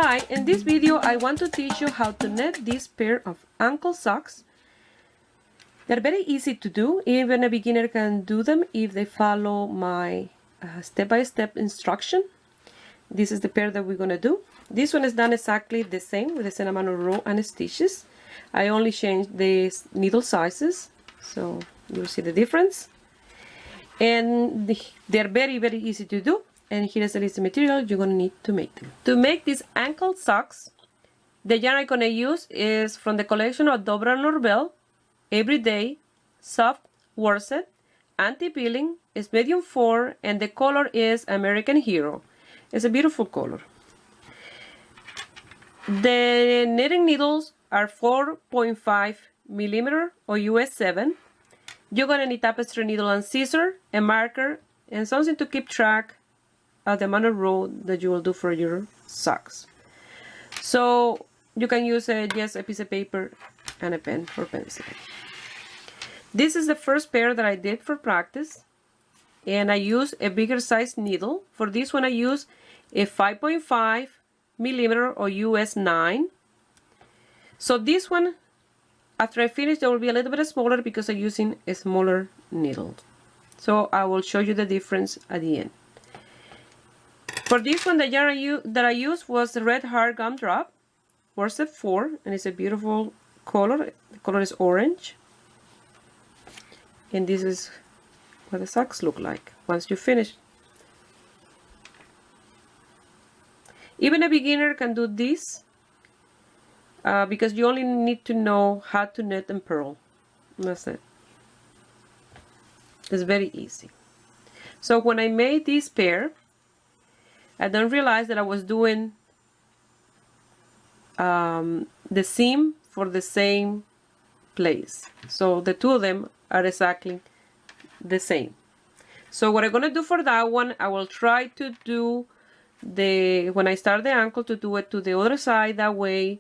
Hi, in this video I want to teach you how to knit this pair of ankle socks. They're very easy to do. Even a beginner can do them if they follow my step-by-step instruction. This is the pair that we're going to do. This one is done exactly the same with the same amount of row and stitches. I only changed the needle sizes, so you'll see the difference. And they're very easy to do. And here is the list of material you're going to need to make them. To make these ankle socks, the yarn I'm going to use is from the collection of Dobra Norbel, Everyday, Soft Worsted, Anti-Peeling, is medium 4, and the color is American Hero. It's a beautiful color. The knitting needles are 4.5 millimeter or US 7. You're going to need tapestry needle and scissor, a marker, and something to keep track of the amount of row that you will do for your socks. So you can use just a piece of paper and a pen or pencil. This is the first pair that I did for practice, and I use a bigger size needle. For this one I use a 5.5 millimeter or US 9. So this one, after I finish, it will be a little bit smaller because I'm using a smaller needle. So I will show you the difference at the end. For this one, the yarn that I used was the Red Heart Gumdrop, worsted 4, and it's a beautiful color. The color is orange. And this is what the socks look like once you finish. Even a beginner can do this because you only need to know how to knit and purl. That's it. It's very easy. So when I made this pair, I don't realize that I was doing the seam for the same place. So the two of them are exactly the same. So what I'm going to do for that one, I will try to do when I start the ankle, to do it to the other side. That way,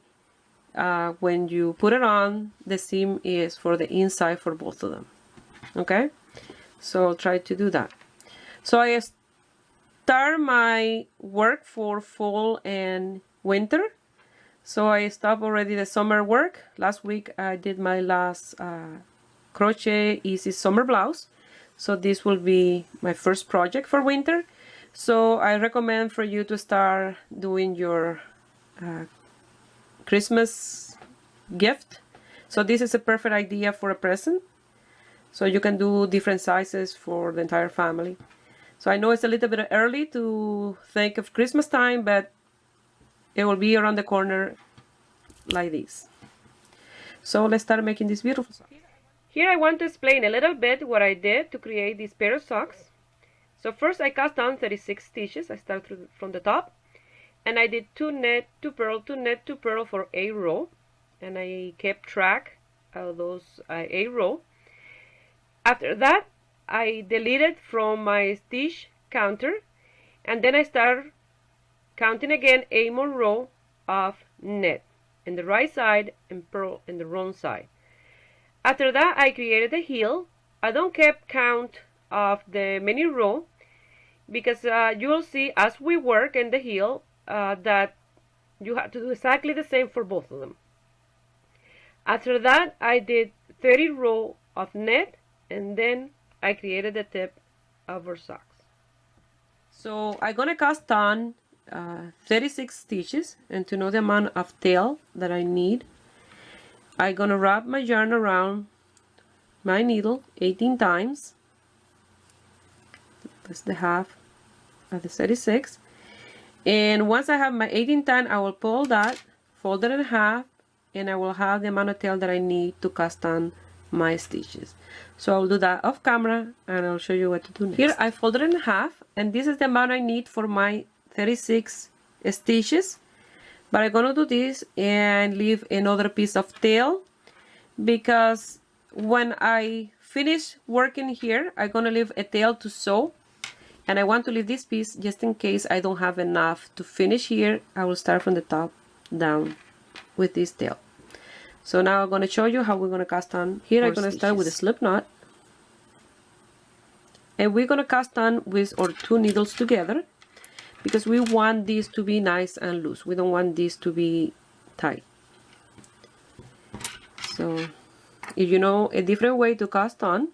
when you put it on, the seam is for the inside for both of them. Okay? So I'll try to do that. So I start my work for fall and winter. So I stopped already the summer work. Last week I did my last crochet easy summer blouse. So this will be my first project for winter. So I recommend for you to start doing your Christmas gift. So this is a perfect idea for a present. So you can do different sizes for the entire family. So I know it's a little bit early to think of Christmas time, but it will be around the corner like this. So let's start making this beautiful socks. Here I want to explain a little bit what I did to create this pair of socks. So first I cast down 36 stitches. I start from the top, and I did 2 knit, 2 purl, 2 knit, 2 purl for 8 row, and I kept track of those 8 row. After that, I deleted from my stitch counter, and then I start counting again 8 more row of knit in the right side and purl in the wrong side. After that, I created a heel. I don't keep count of the many row because you will see as we work in the heel that you have to do exactly the same for both of them. After that, I did 30 row of knit, and then I created the tip of our socks. So I'm gonna cast on 36 stitches, and to know the amount of tail that I need, I'm gonna wrap my yarn around my needle 18 times. That's the half of the 36. And once I have my 18 times, I will pull that, fold it in half, and I will have the amount of tail that I need to cast on my stitches. So I'll do that off camera, and I'll show you what to do next. Here I folded it in half, and this is the amount I need for my 36 stitches. But I'm gonna do this and leave another piece of tail, because when I finish working here, I'm gonna leave a tail to sew, and I want to leave this piece just in case I don't have enough to finish here. I will start from the top down with this tail. So now I'm going to show you how we're going to cast on. Here I'm going to start with a slip knot, and we're going to cast on with our 2 needles together, because we want this to be nice and loose. We don't want this to be tight. So if you know a different way to cast on,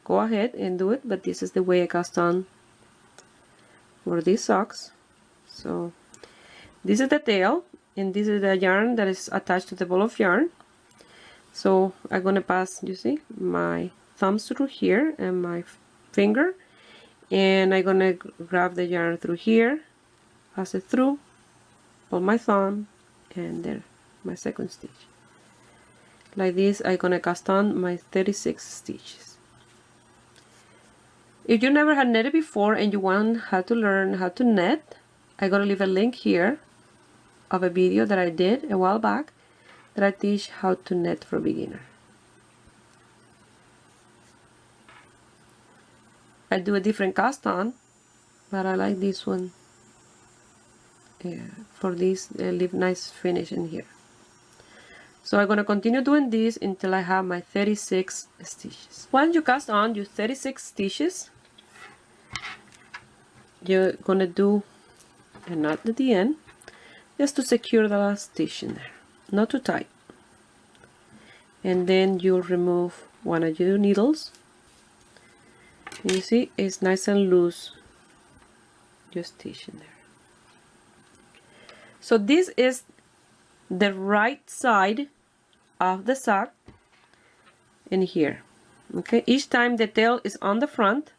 go ahead and do it, but this is the way I cast on for these socks. So this is the tail, and this is the yarn that is attached to the ball of yarn. So I'm gonna pass, you see, my thumbs through here and my finger, and I'm gonna grab the yarn through here, pass it through, pull my thumb, and there, my second stitch. Like this, I'm gonna cast on my 36 stitches. If you never had netted before and you want how to learn how to net, I'm gonna leave a link here of a video that I did a while back that I teach how to net for beginner. I do a different cast on, but I like this one. Yeah, for this, leave nice finish in here. So I'm going to continue doing this until I have my 36 stitches. Once you cast on your 36 stitches, you're going to do a knot at the end just to secure the last stitch in there, not too tight. And then you'll remove one of your needles. You see, it's nice and loose, your stitch in there. So this is the right side of the sock in here. Okay, each time the tail is on the front,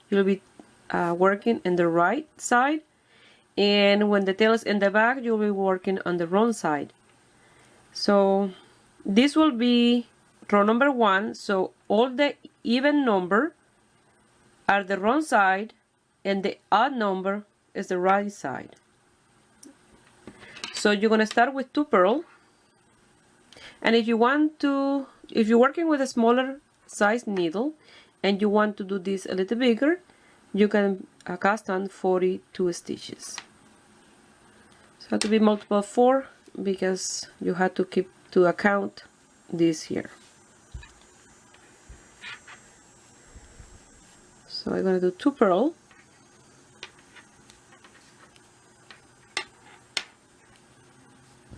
you'll be working in the right side, and when the tail is in the back, you'll be working on the wrong side. So this will be row number 1, so all the even number are the wrong side and the odd number is the right side. So you're going to start with 2 purl, and if you're working with a smaller size needle and you want to do this a little bigger, you can cast on 42 stitches. So it has to be multiple 4 because you have to keep to account this here. So I'm going to do 2 purl,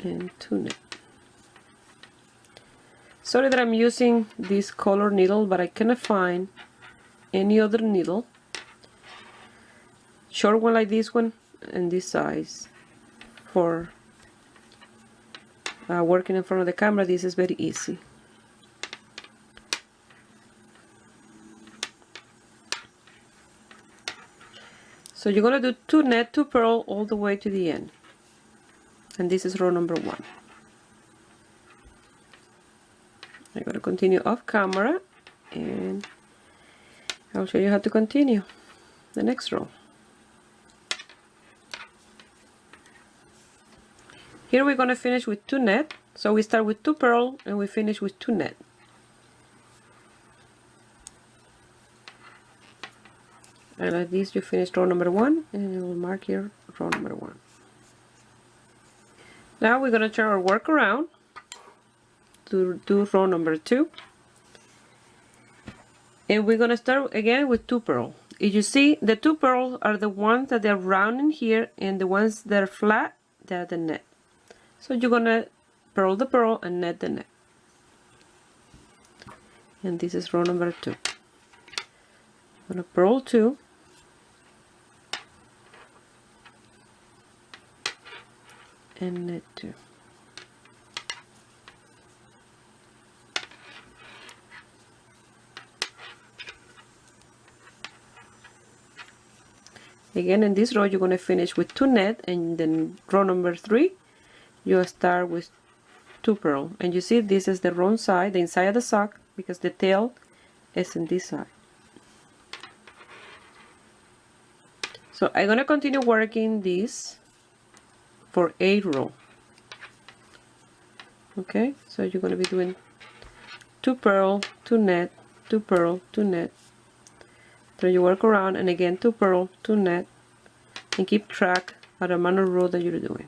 and 2 net. Sorry that I'm using this color needle, but I cannot find any other needle, short one like this one and this size, for working in front of the camera. This is very easy. So you're going to do 2 net, 2 purl all the way to the end. And this is row number 1. I'm going to continue off camera and I'll show you how to continue the next row. Here we're going to finish with 2 net. So we start with 2 purl and we finish with 2 net. And like this, you finish row number 1, and you will mark here row number 1. Now we're going to turn our work around to do row number 2. And we're going to start again with 2 purl. If you see, the 2 purl are the ones that are round in here, and the ones that are flat, they're the net. So you're going to purl the purl and net the net. And this is row number 2. I'm going to purl 2. And net 2. Again, in this row you're going to finish with 2 net, and then row number 3 you start with 2 purl. And you see, this is the wrong side, the inside of the sock, because the tail is in this side. So I'm going to continue working this for 8 rows. Okay, so you're going to be doing 2 purl, 2 net, 2 purl, 2 net. Then you work around, and again 2 purl, 2 net, and keep track of the amount of row that you're doing.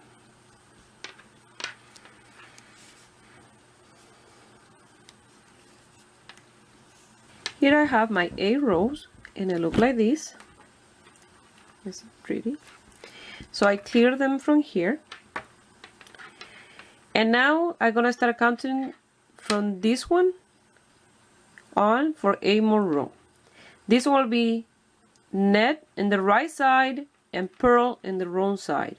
Here I have my 8 rows, and they look like this. It's pretty. So I clear them from here. And now I'm gonna start counting from this one on for 8 more rows. This will be net in the right side and purl in the wrong side.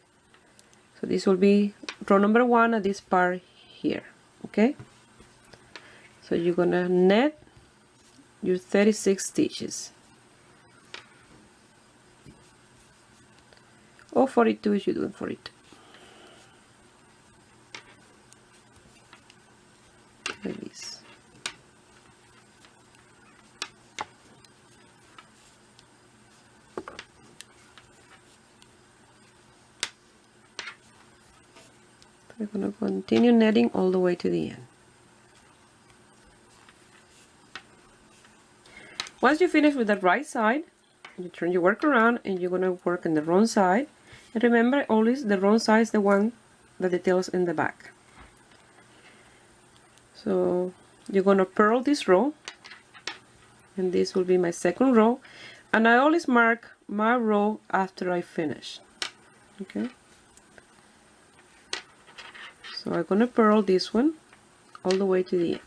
So this will be row number 1 at this part here. Okay? So you're gonna net your 36 stitches. Or 42 if you're doing 42. Like this. We're going to continue netting all the way to the end. Once you finish with the right side, you turn your work around and you're going to work on the wrong side. And remember, always the wrong side is the one that the tail's in the back. So you're going to purl this row, and this will be my second row, and I always mark my row after I finish. Okay, so I'm going to purl this one all the way to the end.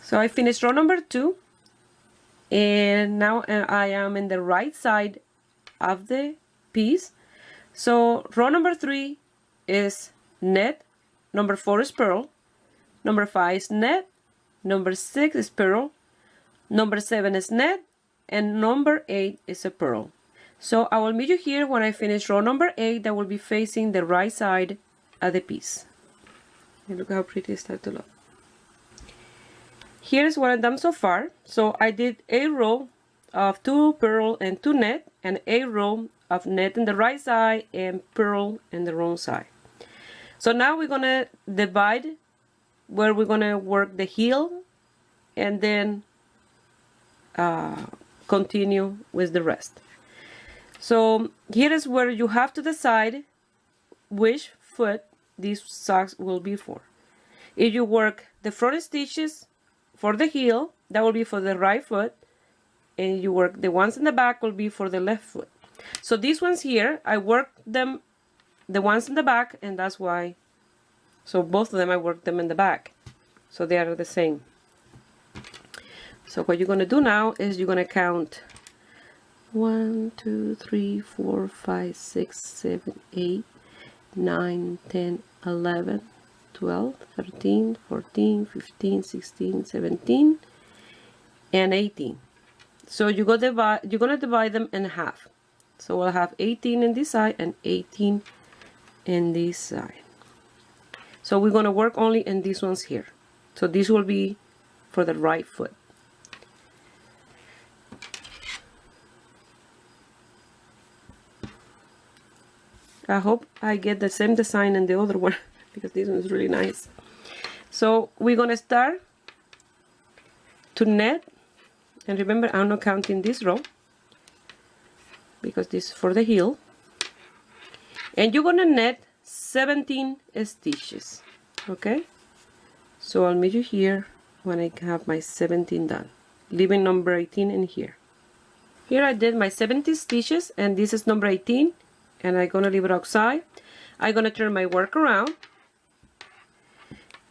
So I finished row number 2, and now I am in the right side of the piece. So row number 3 is net, number 4 is purl, number 5 is net, number 6 is purl, number 7 is net, and number 8 is a purl. So I will meet you here when I finish row number 8 that will be facing the right side of the piece. And look how pretty it starts to look. Here's what I've done so far. So I did a row of 2 purl and 2 net, and a row of net in the right side and purl in the wrong side. So now we're gonna divide where we're gonna work the heel, and then continue with the rest. So here is where you have to decide which foot these socks will be for. If you work the front stitches for the heel, that will be for the right foot, and you work the ones in the back will be for the left foot. So these ones here, I worked them, the ones in the back, and that's why, so both of them I worked them in the back, so they are the same. So what you're going to do now is you're going to count 1, 2, 3, 4, 5, 6, 7, 8, 9, 10, 11, 12, 13, 14, 15, 16, 17, and 18. So you're going to divide them in half. So we'll have 18 in this side and 18 in this side. So we're going to work only in these ones here. So this will be for the right foot. I hope I get the same design in the other one, because this one is really nice. So we're gonna start to net, and remember I'm not counting this row because this is for the heel, and you're gonna net 17 stitches. Okay, so I'll meet you here when I have my 17 done, leaving number 18 in here. Here I did my 17 stitches, and this is number 18, and I'm gonna leave it outside. I'm gonna turn my work around,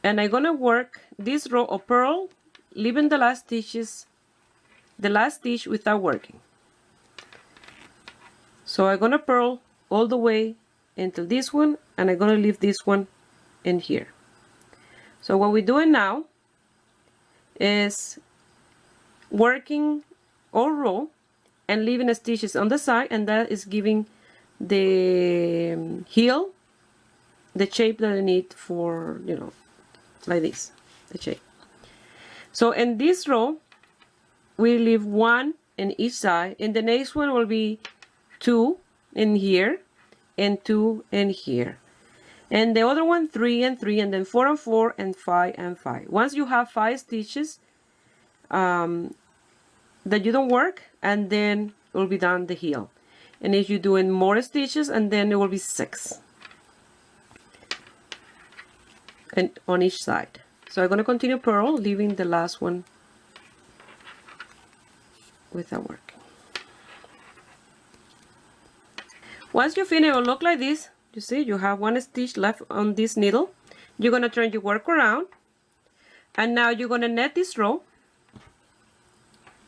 and I'm gonna work this row of purl, leaving the last stitch without working. So I'm gonna purl all the way into this one, and I'm gonna leave this one in here. So what we're doing now is working all row and leaving stitches on the side, and that is giving the heel the shape that I need for, you know, like this, the shape. So in this row we leave 1 in each side. In the next one will be 2 in here and 2 in here, and the other one 3 and 3, and then 4 and 4 and 5 and 5. Once you have 5 stitches that you don't work, and then it will be done the heel. And if you're doing more stitches, and then it will be 6. and on each side. So I'm going to continue purl, leaving the last one without working. Once you finish, it will look like this. You see, you have one stitch left on this needle. You're going to turn your work around, and now you're going to net this row,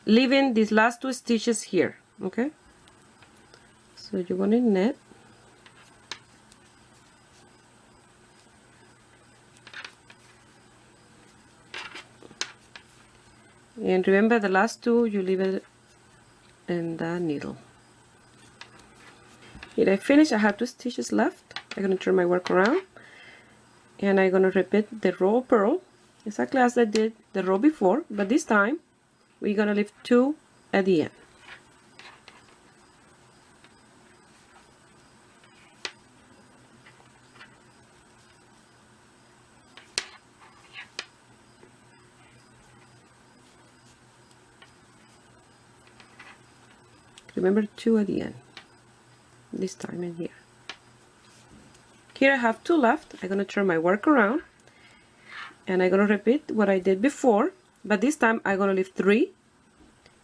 leaving these last 2 stitches here. Okay, so you're going to net. And remember, the last 2 you leave it in the needle. Here I finish. I have 2 stitches left. I'm going to turn my work around, and I'm going to repeat the row of purl exactly as I did the row before, but this time we're going to leave 2 at the end. Remember, 2 at the end. This time in here. Here I have 2 left. I'm going to turn my work around, and I'm going to repeat what I did before, but this time I'm going to leave 3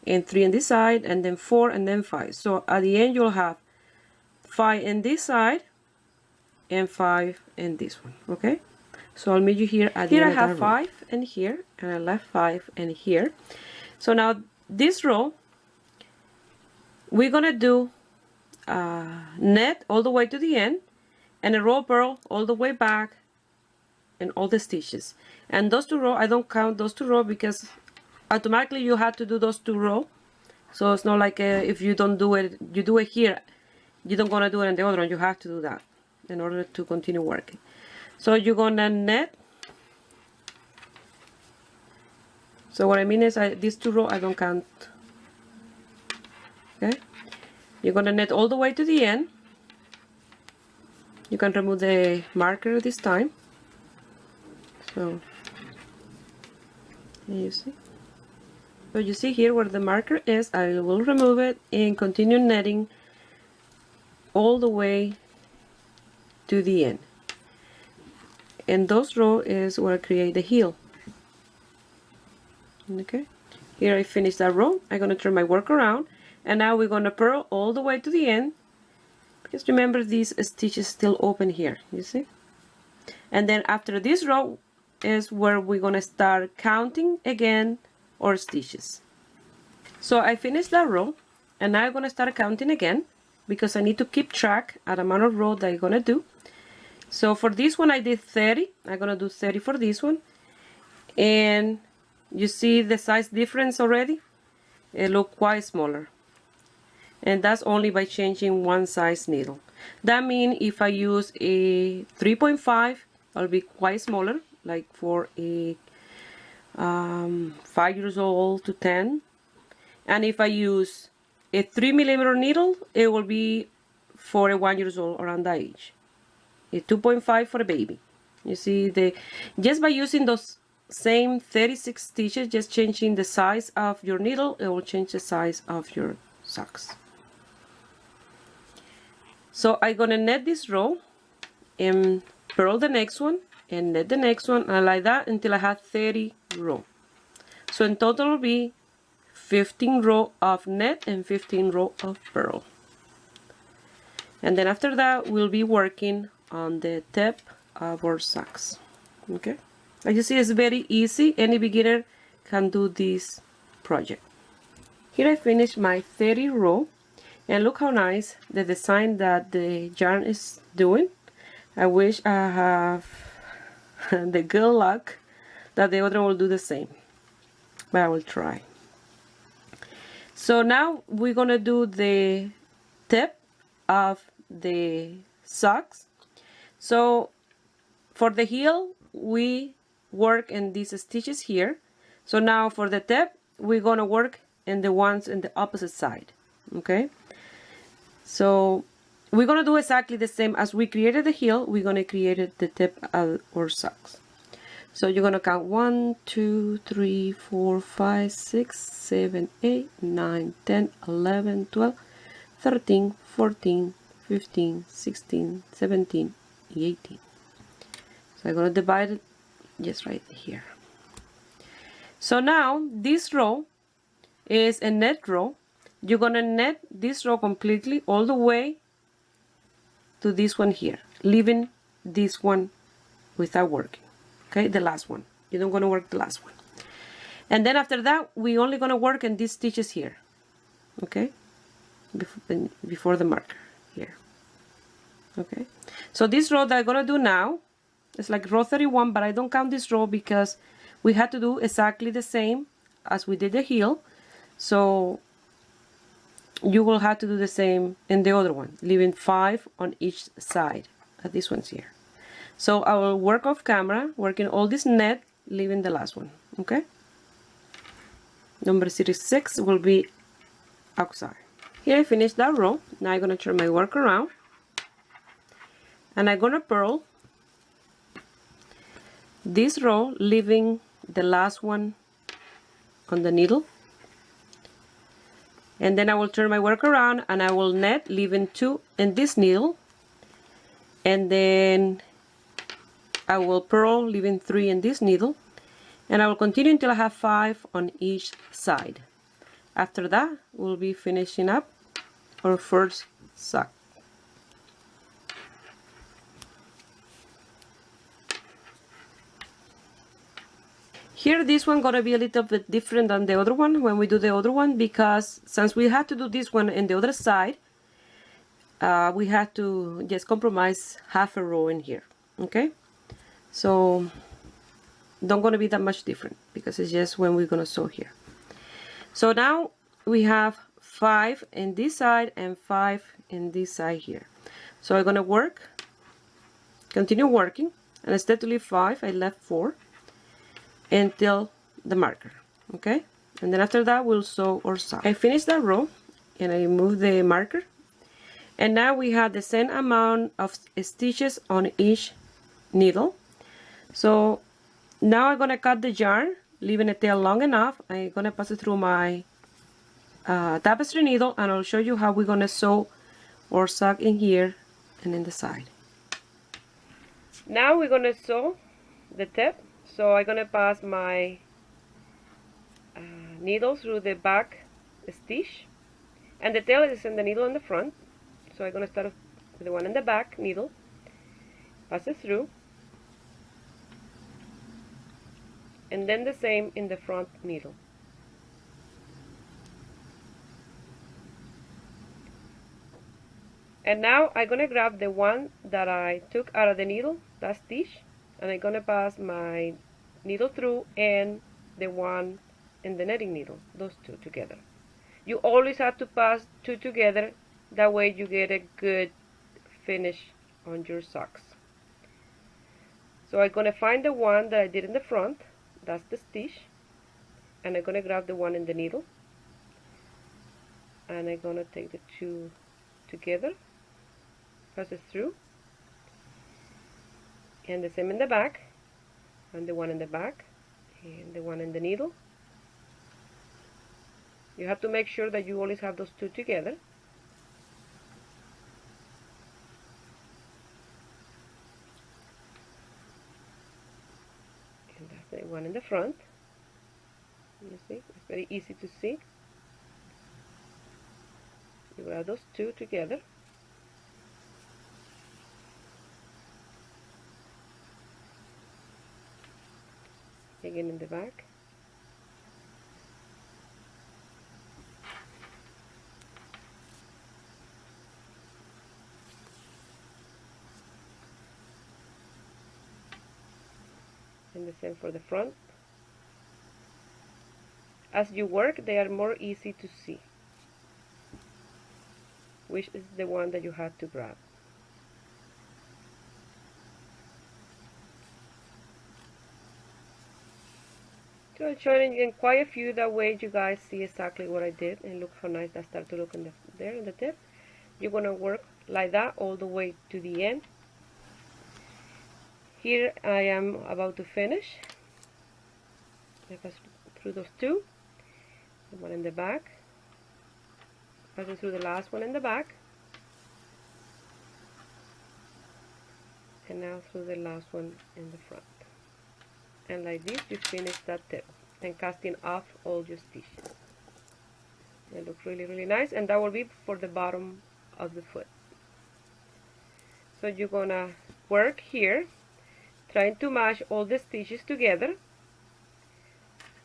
and 3 on this side, and then 4 and then 5. So at the end you'll have 5 in this side and 5 in this one. Okay, so I'll meet you here at the end. Here I have 5 in here, and I left 5 in here. So now this row we're gonna do net all the way to the end, and a row of purl all the way back in all the stitches. And those 2 rows, I don't count those 2 rows because automatically you have to do those 2 rows. So it's not like if you don't do it, you do it here, you don't gonna do it in the other one. You have to do that in order to continue working. So you're gonna net. So what I mean is these 2 rows I don't count. Okay, you're gonna net all the way to the end. You can remove the marker this time. So you see. So you see here where the marker is. I will remove it and continue netting all the way to the end. And those rows is where I create the heel. Okay. Here I finish that row. I'm gonna turn my work around. And now we're going to purl all the way to the end, because remember these stitches still open here, you see. And then after this row is where we're going to start counting again our stitches. So I finished that row, and now I'm going to start counting again, because I need to keep track at the amount of row that I'm going to do. So for this one I did 30. I'm going to do 30 for this one. And you see the size difference already? It looks quite smaller. And that's only by changing one size needle. That means if I use a 3.5, I'll be quite smaller, like for a 5 years old to 10. And if I use a 3mm needle, it will be for a 1 year old around that age. A 2.5 for a baby. You see, just by using those same 36 stitches, just changing the size of your needle, it will change the size of your socks. So I'm gonna net this row and purl the next one and net the next one, and like that until I have 30 rows. So in total will be 15 rows of net and 15 rows of purl. And then after that we'll be working on the tip of our socks. Okay, as you see, it's very easy. Any beginner can do this project. Here I finished my 30 row, and look how nice the design that the yarn is doing. I wish I have the good luck that the other will do the same, but I will try. So now we're gonna do the tip of the socks. So for the heel we work in these stitches here. So now for the tip we're gonna work in the ones in the opposite side. Okay, so we're gonna do exactly the same as we created the heel. We're gonna create the tip of our socks. So you're gonna count 1, 2, 3, 4, 5, 6, 7, 8, 9, 10, 11, 12, 13, 14, 15, 16, 17, 18. So I'm gonna divide just right here. So now this row is a net row. You're gonna net this row completely all the way to this one here, leaving this one without working. Okay, the last one. You don't gonna work the last one. And then after that, we only gonna work in these stitches here. Okay, before the marker here. Okay, so this row that I'm gonna do now is like row 31, but I don't count this row because we had to do exactly the same as we did the heel. So you will have to do the same in the other one, leaving 5 on each side, at this one's here. So I will work off camera, working all this net, leaving the last one. Okay, number 36 will be outside. Here I finished that row. Now I'm gonna turn my work around, and I'm gonna purl this row, leaving the last one on the needle. And then I will turn my work around and I will net, leaving 2 in this needle. And then I will purl, leaving 3 in this needle. And I will continue until I have 5 on each side. After that, we'll be finishing up our first sock. Here, this one gonna be a little bit different than the other one when we do the other one, because since we had to do this one in the other side, we had to just compromise half a row in here. Okay, so don't gonna be that much different because it's just when we're gonna sew here. So now we have 5 in this side and 5 in this side here. So I'm gonna work, continue working, and instead to leave 5, I left 4 until the marker. Okay, and then after that we'll sew our sock. I finished that row and I moved the marker, and now we have the same amount of stitches on each needle. So now I'm gonna cut the yarn, leaving the tail long enough. I'm gonna pass it through my tapestry needle, and I'll show you how we're gonna sew our sock in here and in the side. Now we're gonna sew the tip. So I'm gonna pass my needle through the back stitch, and the tail is in the needle in the front. So I'm gonna start with the one in the back needle, pass it through, and then the same in the front needle. And now I'm gonna grab the one that I took out of the needle, that stitch, and I'm gonna pass my needle through and the one in the netting needle, those two together. You always have to pass 2 together, that way you get a good finish on your socks. So I'm gonna find the one that I did in the front, that's the stitch, and I'm gonna grab the one in the needle, and I'm gonna take the 2 together, pass it through, and the same in the back, and the one in the back, and the one in the needle. You have to make sure that you always have those 2 together. And that's the one in the front. You see, it's very easy to see. You grab those 2 together. Again in the back. And the same for the front. As you work, they are more easy to see which is the one that you have to grab. So I'm showing in quite a few, that way you guys see exactly what I did, and look how nice that started to look in there in the tip. You're going to work like that all the way to the end. Here I am about to finish. I pass through those 2, the one in the back, passing through the last one in the back, and now through the last one in the front. and like this you finish that tip and casting off all your stitches. They look really nice, and that will be for the bottom of the foot. So you're gonna work here trying to match all the stitches together,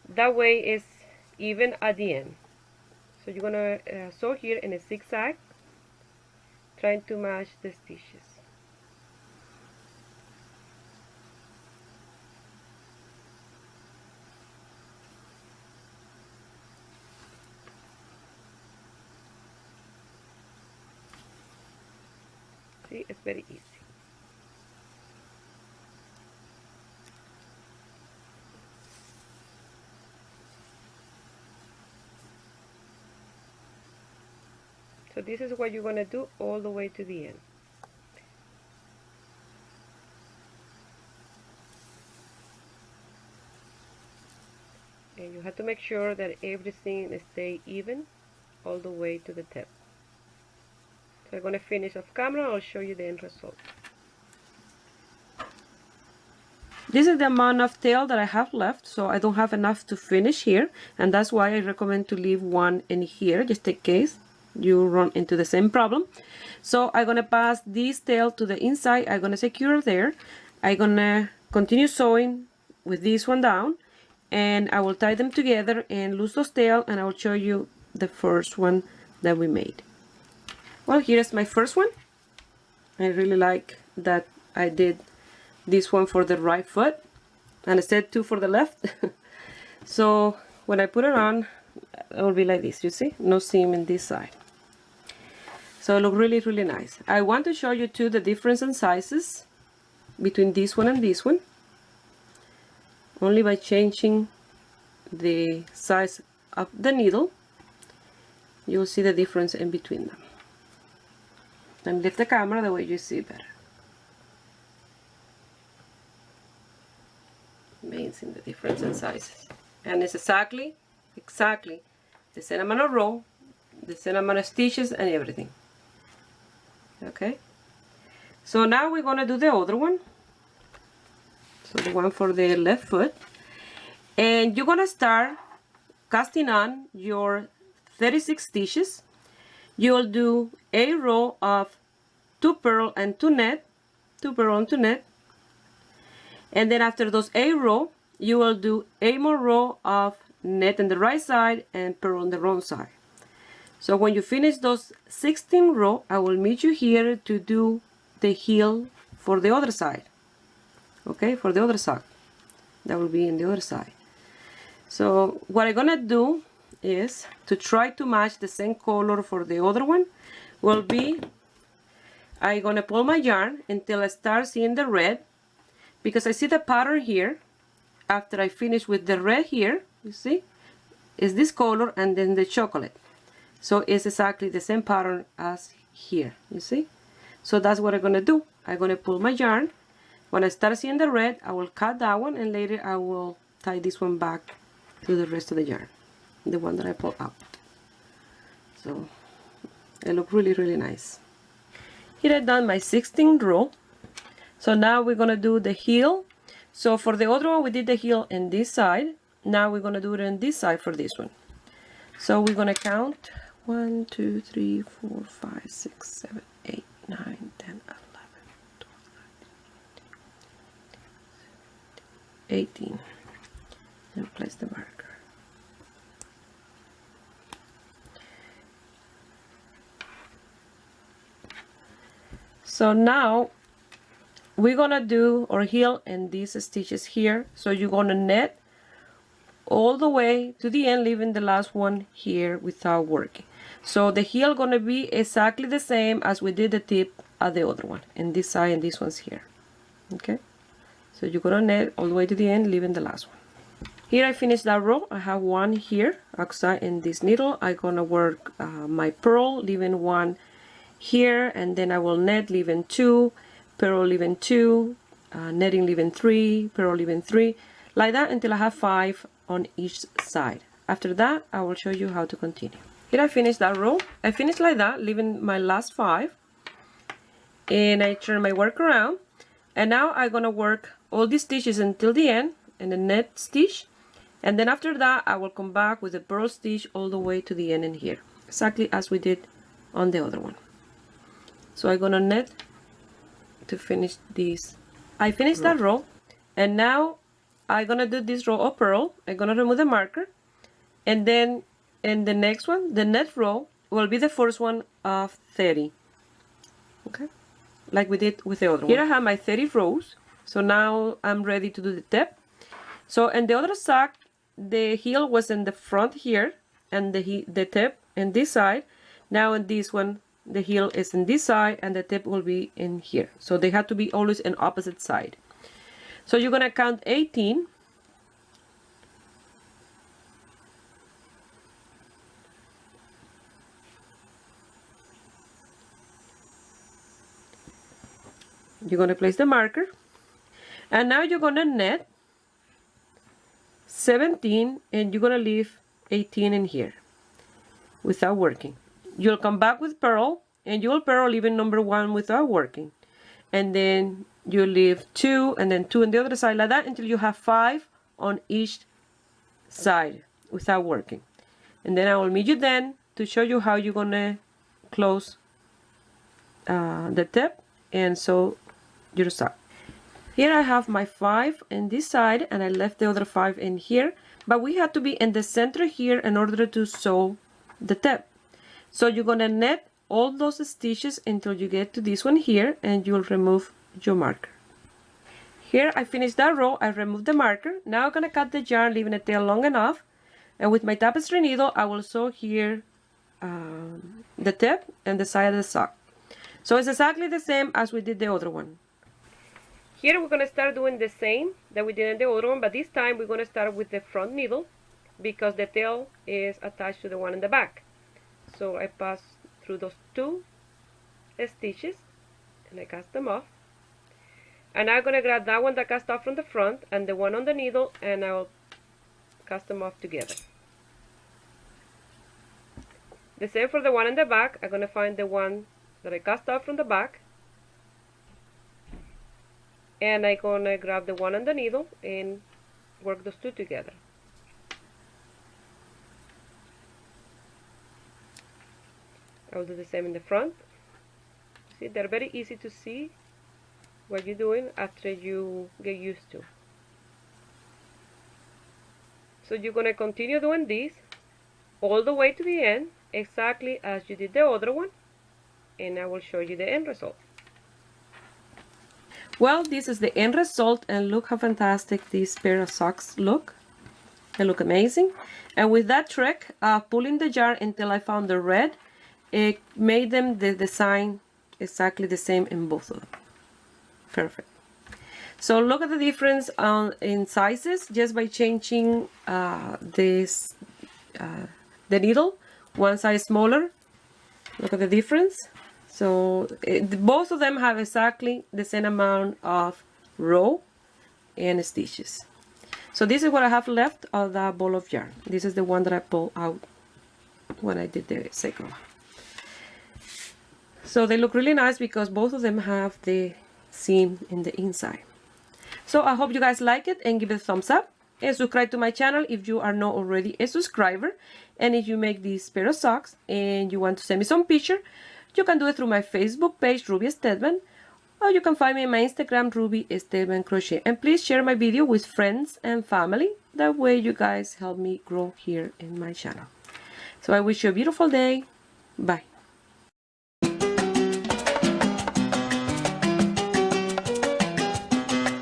that way it's even at the end. So you're gonna sew here in a zigzag, trying to match the stitches. See, it's very easy. So this is what you're going to do all the way to the end. And you have to make sure that everything stays even all the way to the tip. So I'm going to finish off camera. I'll show you the end result. This is the amount of tail that I have left, so I don't have enough to finish here, and that's why I recommend to leave one in here just in case you run into the same problem. So I'm gonna pass this tail to the inside. I'm gonna secure there. I'm gonna continue sewing with this one down, and I will tie them together and loose those tails, and I will show you the first one that we made. Well, here's my first one. I really like that I did this one for the right foot and instead two for the left. So when I put it on, it will be like this, you see, no seam in this side. So it looks really nice. I want to show you too the difference in sizes between this one and this one. Only by changing the size of the needle, you'll see the difference in between them. And lift the camera the way you see better. Amazing, the difference in sizes. And it's exactly the same amount of row, the same amount of stitches and everything. Okay, so now we're gonna do the other one. So the one for the left foot, and you're gonna start casting on your 36 stitches. You'll do a row of 2 purl and 2 net, 2 purl and 2 net, and then after those a row you will do a more row of net on the right side and purl on the wrong side. So when you finish those 16 row, I will meet you here to do the heel for the other side. Okay, for the other side, that will be in the other side. So what I'm gonna do is to try to match the same color for the other one. Will be, I'm gonna pull my yarn until I start seeing the red, because I see the pattern here. After I finish with the red here, you see, is this color and then the chocolate. So it's exactly the same pattern as here, you see. So that's what I'm gonna do. I'm gonna pull my yarn. When I start seeing the red, I will cut that one, and later I will tie this one back to the rest of the yarn, the one that I pulled out. So it looks really nice. Here I've done my 16th row. So now we're gonna do the heel. So for the other one we did the heel in this side. Now we're gonna do it on this side for this one. So we're gonna count 1, 2, 3, 4, 5, 6, 7, 8, 9, 10, 11, 12, 18, and place the marker. So now we're gonna do our heel in these stitches here. So you're gonna net all the way to the end, leaving the last one here without working. So the heel gonna be exactly the same as we did the tip at the other one, and this side and this one's here. Okay, so you're gonna net all the way to the end, leaving the last one. Here I finished that row. I have one here outside in this needle. I'm gonna work my purl, leaving one here, and then I will net, leaving 2, purl, leaving 2, netting, leaving 3, purl, leaving 3, like that until I have 5 on each side. After that I will show you how to continue. Here I finished that row. I finished like that, leaving my last 5, and I turn my work around, and now I'm gonna work all these stitches until the end, and a net stitch, and then after that I will come back with a purl stitch all the way to the end in here, exactly as we did on the other one. So I'm gonna net to finish this. I finished that row, and now I'm gonna do this row of purl. I'm gonna remove the marker, and then in the next one, the next row will be the first one of 30. Okay, like we did with the other one. Here I have my 30 rows, so now I'm ready to do the tip. So in the other sock, the heel was in the front here, and the tip in this side. Now in this one, the heel is in this side, and the tip will be in here. So they have to be always in opposite side. So you're gonna count 18. You're going to place the marker, and now you're going to net 17, and you're going to leave 18 in here without working. You'll come back with purl, and you'll purl leaving number 1 without working, and then you leave 2 and then 2 on the other side, like that, until you have 5 on each side without working. And then I will meet you then to show you how you're going to close the tip and sew your sock. Here I have my 5 in this side, and I left the other 5 in here, but we have to be in the center here in order to sew the tip. So you're gonna net all those stitches until you get to this one here, and you'll remove your marker. Here I finished that row. I removed the marker. Now I'm gonna cut the yarn, leaving the tail long enough, and with my tapestry needle I will sew here the tip and the side of the sock. So it's exactly the same as we did the other one. Here we're going to start doing the same that we did in the other one, but this time we're going to start with the front needle because the tail is attached to the one in the back. So I pass through those 2 stitches and I cast them off. And I'm going to grab that one that cast off from the front and the one on the needle, and I'll cast them off together. The same for the one in the back. I'm going to find the one that I cast off from the back, and I'm gonna grab the one on the needle and work those 2 together. I'll do the same in the front. See, they're very easy to see what you're doing after you get used to. So you're gonna continue doing this all the way to the end, exactly as you did the other one, and I will show you the end result. Well, this is the end result, and look how fantastic these pair of socks look. They look amazing. And with that trick of pulling the yarn until I found the red, it made them the design exactly the same in both of them. Perfect. So look at the difference in sizes just by changing the needle one size smaller. Look at the difference. So both of them have exactly the same amount of row and stitches. So this is what I have left of that ball of yarn. This is the one that I pulled out when I did the second one. So they look really nice because both of them have the seam in the inside. So I hope you guys like it and give it a thumbs up. And subscribe to my channel if you are not already a subscriber. And if you make this pair of socks and you want to send me some picture, you can do it through my Facebook page, Ruby Stedman, or you can find me on my Instagram, Ruby Stedman Crochet. And please share my video with friends and family. That way you guys help me grow here in my channel. So I wish you a beautiful day. Bye.